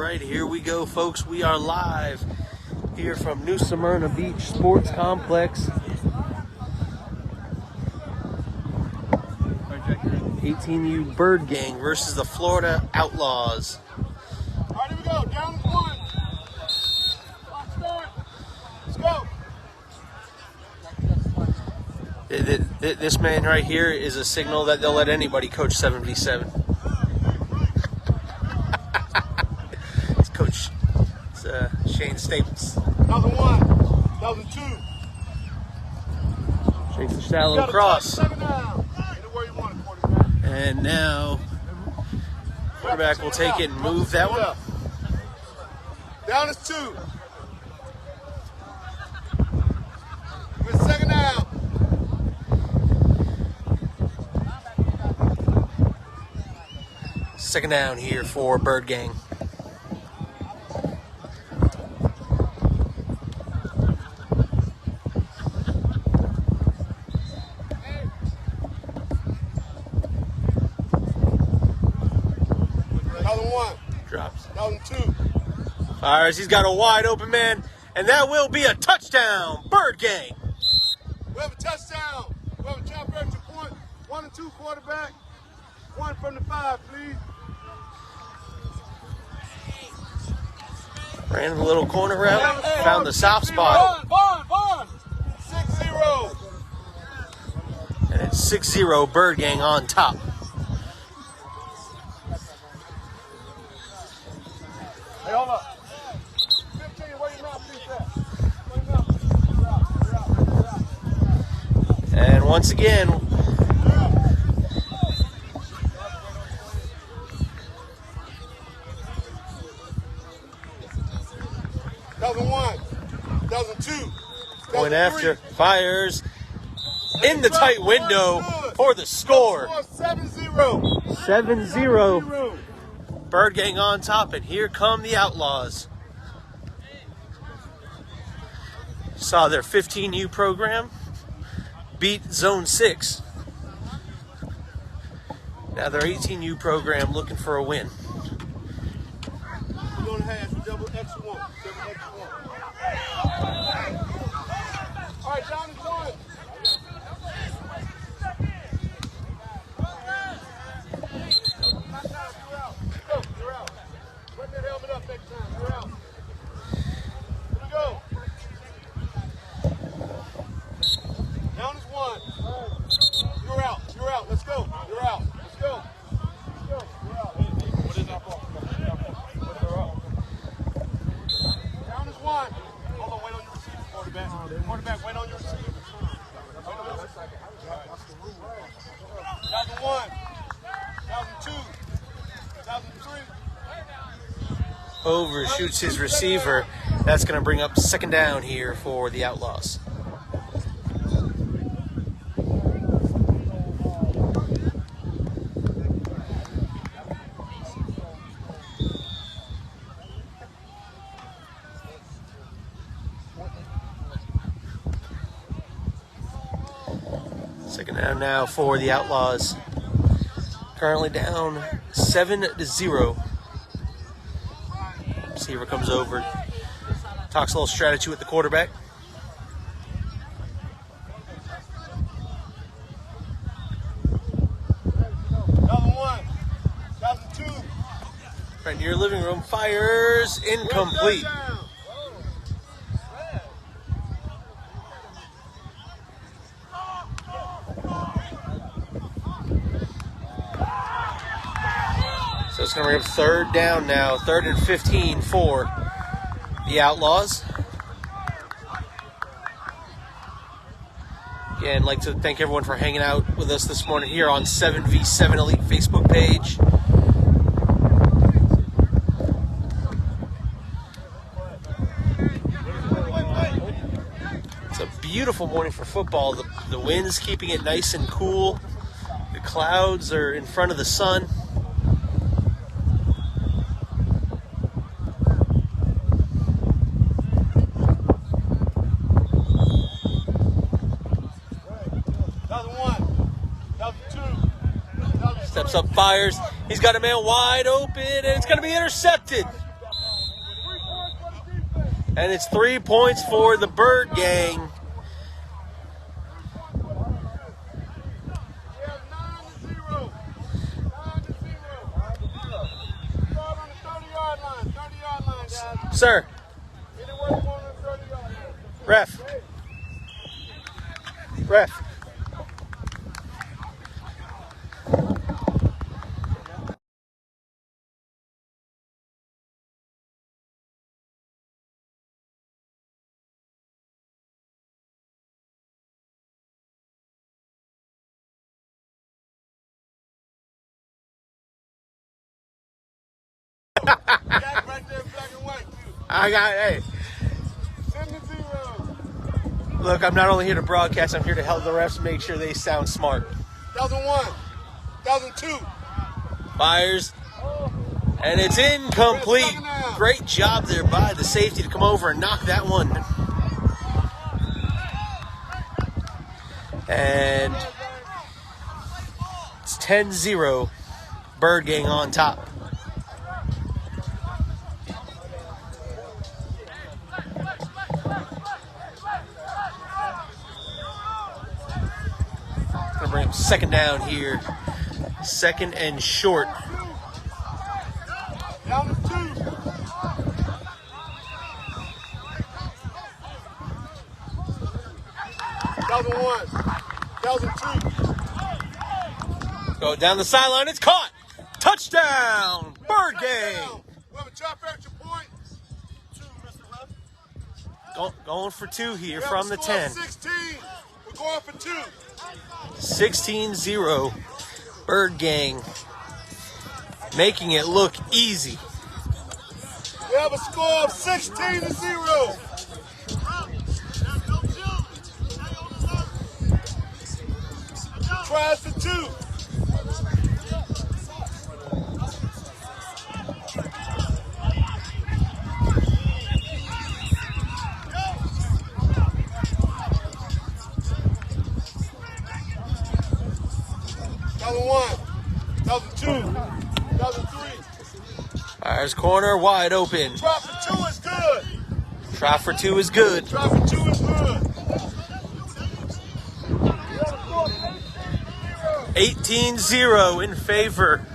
right, here we go, folks. We are live here from New Smyrna Beach Sports Complex. 18U Bird Gang versus the Florida Outlaws. All right, here we go. Down to one. Clock start. Let's go. This man right here is a signal that they'll let anybody coach 7v7. It's Coach Shane Staples. 1,001. 1,002. Shakes the shallow cross. And now, quarterback will take it and move that one. Down is 2. With second down. Second down here for Bird Gang. Drops. 1,002. Fires. He's got a wide open man, and that will be a touchdown. Bird Gang. We have a touchdown. We have a jump back to point. 1 and 2 quarterback. 1 from the 5, please. Ran a little corner route. Found the soft spot. Bond. 6-0. And it's 6-0 Bird Gang on top. Hey, hold up. 15, where your mouthpiece at? And once again, point after, fires in the tight window for the score. 7-0. 7-0. Bird Gang on top, and here come the Outlaws. Saw their 15U program beat Zone 6. Now their 18U program looking for a win. We're going to have double X1. All right, down is 1. You're out. Put that helmet up next time. You're out. Here we go. Down is 1. You're out. Let's go. You're out. Let's go. You're out. What is our ball? Down is 1. Hold on, wait on your receiver, quarterback. Quarterback, wait on your receiver. Down to 1. Down to 2. Down to 3. Overshoots his receiver. That's going to bring up second down here for the Outlaws. Second down now for the Outlaws. Currently down 7-0. Receiver comes over, talks a little strategy with the quarterback. Another 1. 2. Right near your living room, fires incomplete. So it's going to bring up third down now, 3rd and 15 for the Outlaws. Again, I'd like to thank everyone for hanging out with us this morning here on 7v7 Elite Facebook page. It's a beautiful morning for football. The wind's keeping it nice and cool. The clouds are in front of the sun. Steps up, fires. He's got a man wide open, and it's going to be intercepted. And it's 3 points for the Bird Gang. Sir. Ref. Ref. I got, hey. 7-0. Look, I'm not only here to broadcast, I'm here to help the refs make sure they sound smart. 2001, 2002. Fires. And it's incomplete. Great job there by the safety to come over and knock that one. And it's 10-0. Bird Gang on top. Gonna bring him second down here. Second and short. Down to 2. 2001, 2002. Go down the sideline. It's caught. Touchdown. Bird Gang. We have a chop extra point. 2, Mr. Left. Going for 2 here from the 10. 16. We're going for 2. 16-0. Bird Gang making it look easy. We have a score of 16-0. Tries for 2. Another 1, another 2, another 3. Fires corner wide open. Try for 2 is good. Try for 2 is good. Try for 2 is good. 18-0 in favor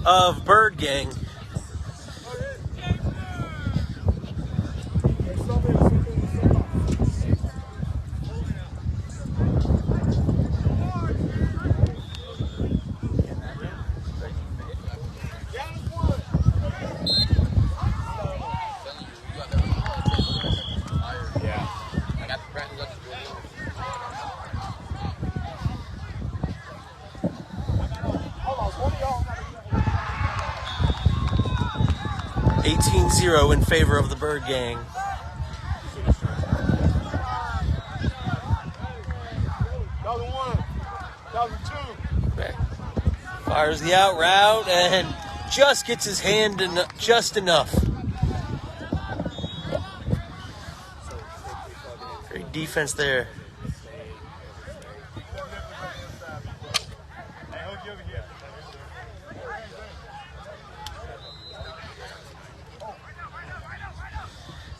of Bird Gang. Yeah. I got the practice. 18-0 in favor of the Bird Gang. Another 1, another 2. Okay. Fires the out route and just gets his hand in just enough. Great defense there.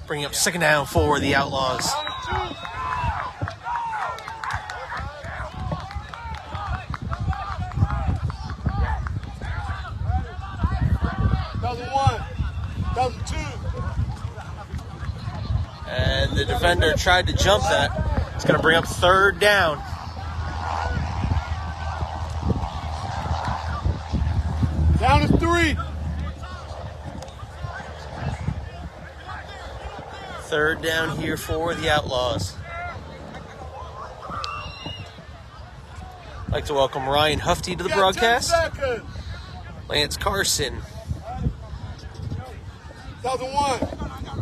Bringing up second down for the Outlaws. Another 1, another 2. And the defender tried to jump that. It's going to bring up third down. Down to 3. Third down here for the Outlaws. I'd like to welcome Ryan Hufty to the broadcast. Lance Carson. 2001,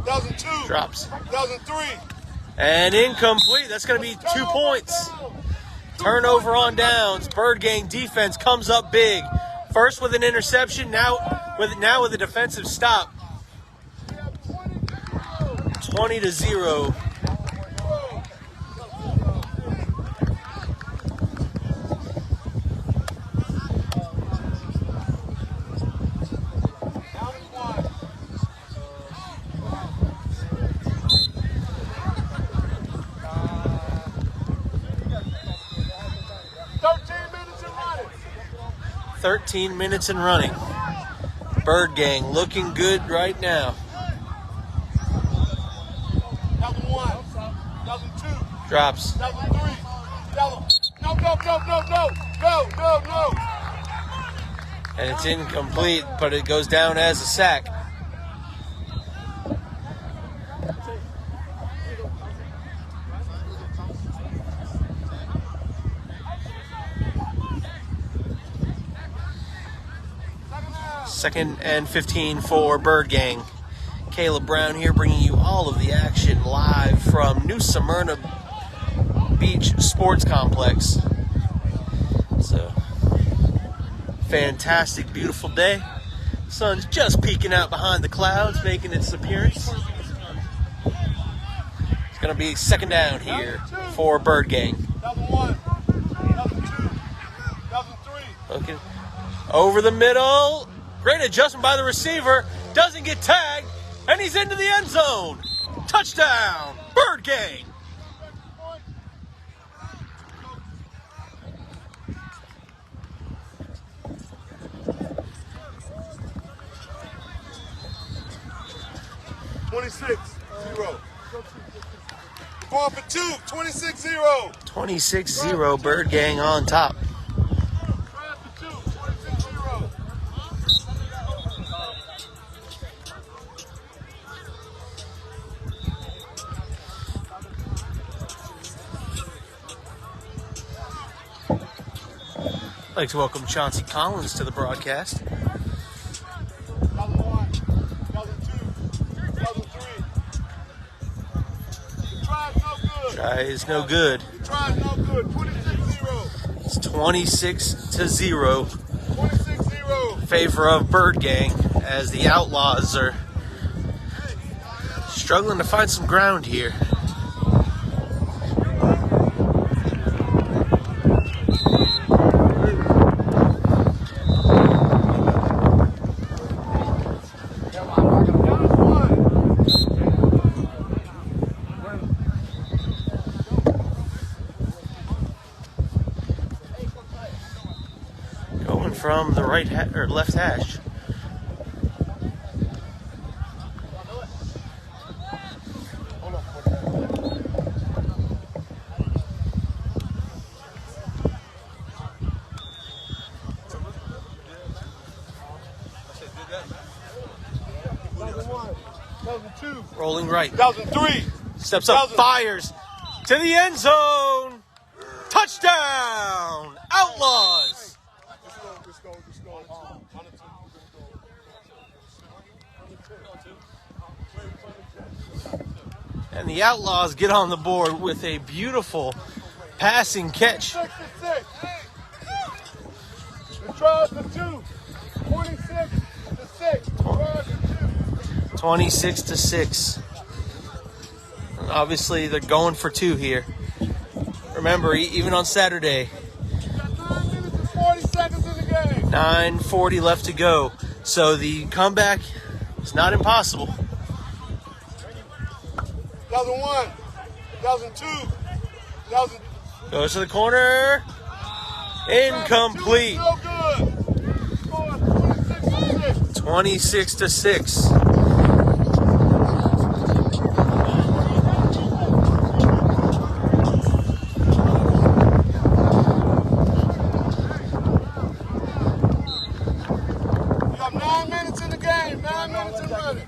2002. Drops. 2003. And incomplete. That's going to be 2 points. Turnover on downs. Bird Gang defense comes up big. First with an interception, now with a defensive stop. 20-0. 13 minutes and running. Bird Gang looking good right now. 1,001, 1,002, Drops. 1,003, 1,000. No. And it's incomplete, but it goes down as a sack. Second and 15 for Bird Gang. Caleb Brown here bringing you all of the action live from New Smyrna Beach Sports Complex. It's a fantastic, beautiful day. Sun's just peeking out behind the clouds, making its appearance. It's going to be second down here for Bird Gang. 1,001, 1,002, 1,003. Looking over the middle. Great adjustment by the receiver. Doesn't get tagged. And he's into the end zone. Touchdown, Bird Gang. Going for 2, 26-0. 26-0, Bird Gang on top. I'd like to welcome Chauncey Collins to the broadcast. 1,001, 1,002, 1,003. The try is no good. Try is no good. The try is no good. 26-0. It's 26-0. 26-0. Favor of Bird Gang as the Outlaws are struggling to find some ground here. Going from the right or left hash. Rolling right. 1,003. Steps up, fires to the end zone. Touchdown, Outlawz. Let's go. And the Outlaws get on the board with a beautiful passing catch. 6-6. The try is the 2. 26-6. The try is the 2. 26-6. Obviously, they're going for 2 here. Remember, even on Saturday, 9 minutes and 40 seconds in the game. 9:40 left to go. So the comeback is not impossible. 1,001, 1,002, 1,000. Goes to the corner. Incomplete. No good. Score 26-6. 26-6. You have 9 minutes in the game. 9 minutes and running.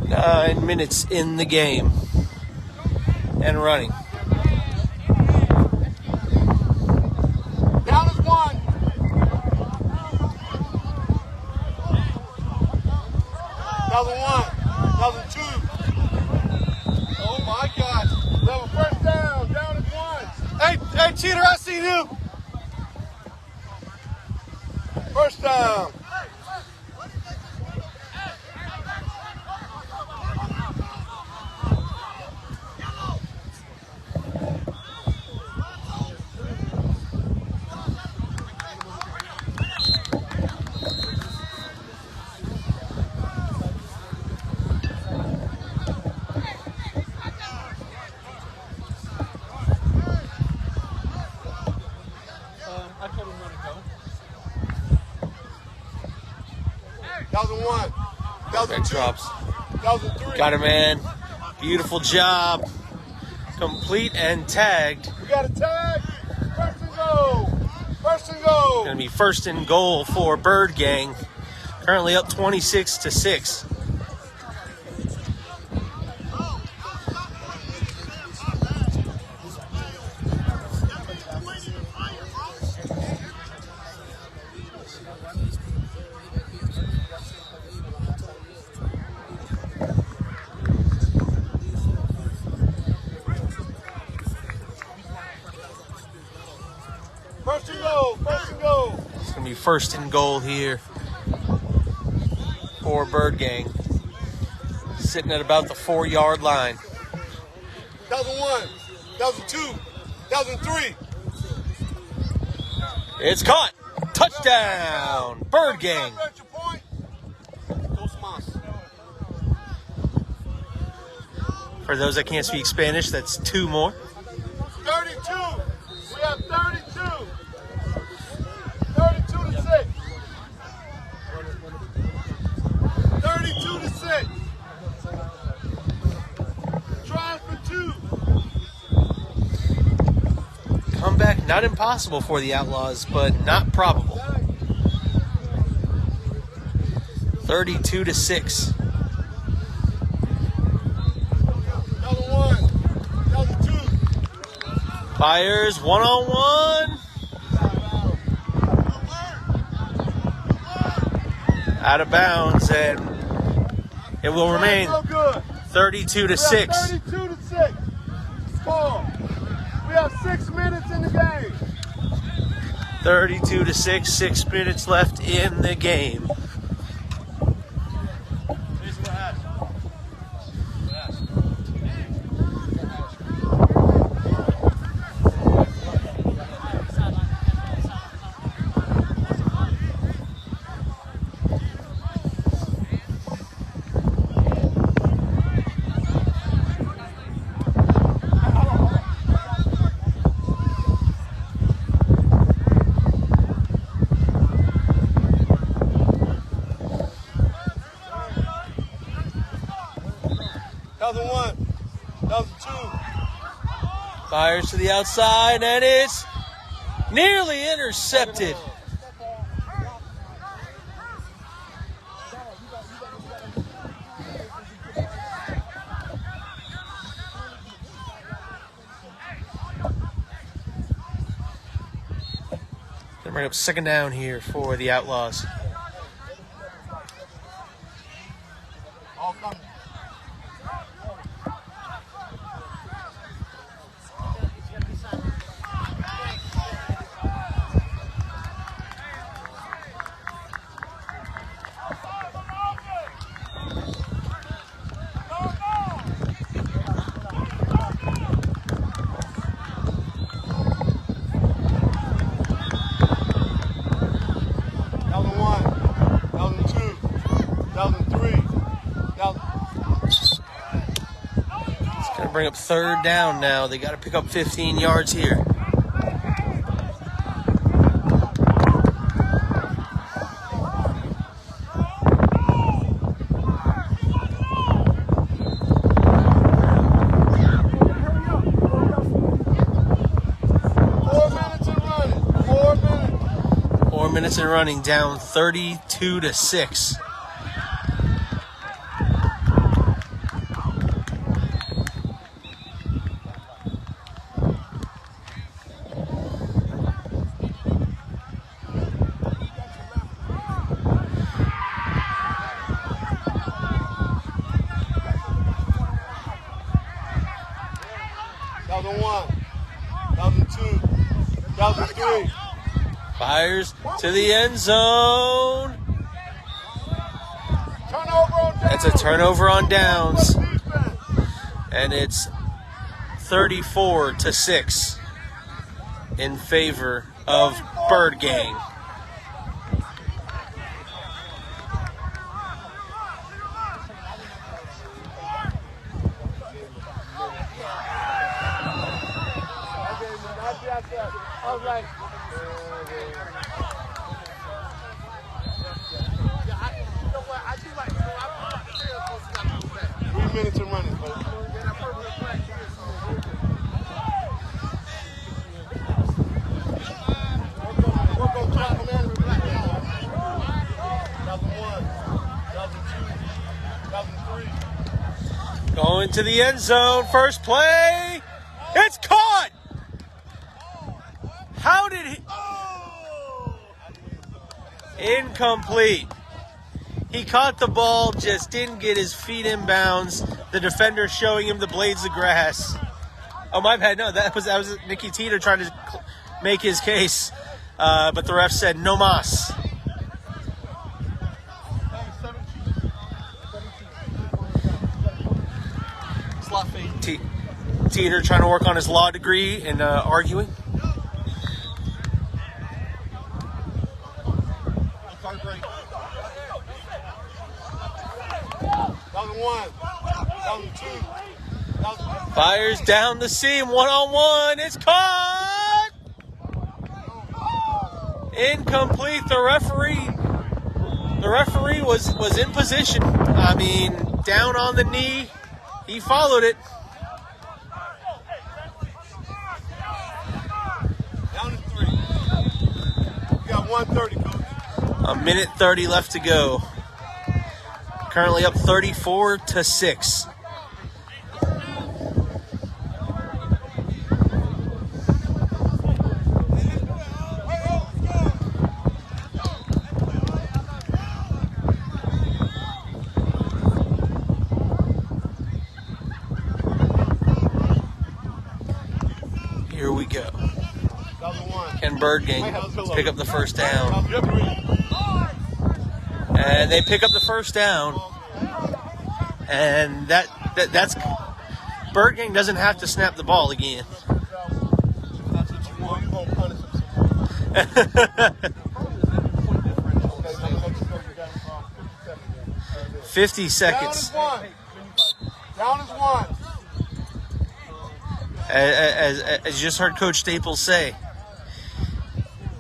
9 minutes in the game and running. Down is 1. 1,001, 1,002. Oh my God. Level first down. Down is 1. Hey, cheater, I see you. First down. I 1,001. 1,002. Drops. 1,003. Got her, man. Beautiful job. Complete and tagged. We got a tag. First and goal. First and goal. Going to be first and goal for Bird Gang. Currently up 26-6. First and goal. First and goal. It's going to be first and goal here for Bird Gang. Sitting at about the 4-yard line. 1,001. 1,002. 1,003. It's caught. Touchdown. Bird Gang. For those that can't speak Spanish, that's 2 more. 32. We have 32. 32 to 6. 32 to 6. Trying for 2. Comeback not impossible for the Outlaws, but not probable. 32-6. 1,001. 1,002. Fires one-on-one. Out of bounds, and it will remain 32-6. 32 to 6. Score. We have 6 minutes in the game. 32-6. 6 minutes left in the game. Fires to the outside, and it's nearly intercepted. Gonna bring up second down here for the Outlaws. Bring up third down now. They got to pick up 15 yards here. Four minutes and running, down 32-6. Fires to the end zone. That's a turnover on downs. And it's 34-6 in favor of Bird Gang. was like, you know what? I do like, I'm 3 minutes of running, folks. Going to the end zone. First play. It's caught. How did he? Incomplete. He caught the ball, just didn't get his feet in bounds. The defender showing him the blades of grass. Oh, my bad. No, that was Nicky Teeter trying to make his case. But the ref said no mas. Teeter trying to work on his law degree and arguing. Fires down the seam, one-on-one. It's caught. Incomplete. The referee was in position. I mean, down on the knee. He followed it. Down to 3. You got 1:30, coach. A minute 30 left to go. Currently up 34-6. Here we go. Can Bird Gang pick up the first down? And they pick up the first down. And that's Bird Gang doesn't have to snap the ball again. 50 seconds. Down is 1. As you just heard Coach Staples say,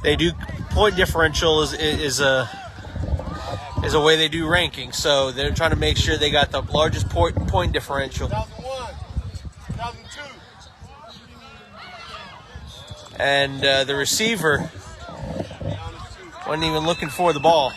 they do point differential is a way they do ranking. So they're trying to make sure they got the largest point differential. 2001, 2002. And the receiver wasn't even looking for the ball.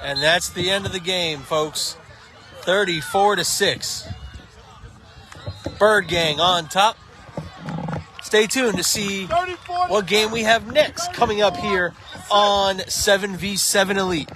And that's the end of the game, folks. 34-6. Bird Gang on top. Stay tuned to see what game we have next coming up here on 7v7 Elite.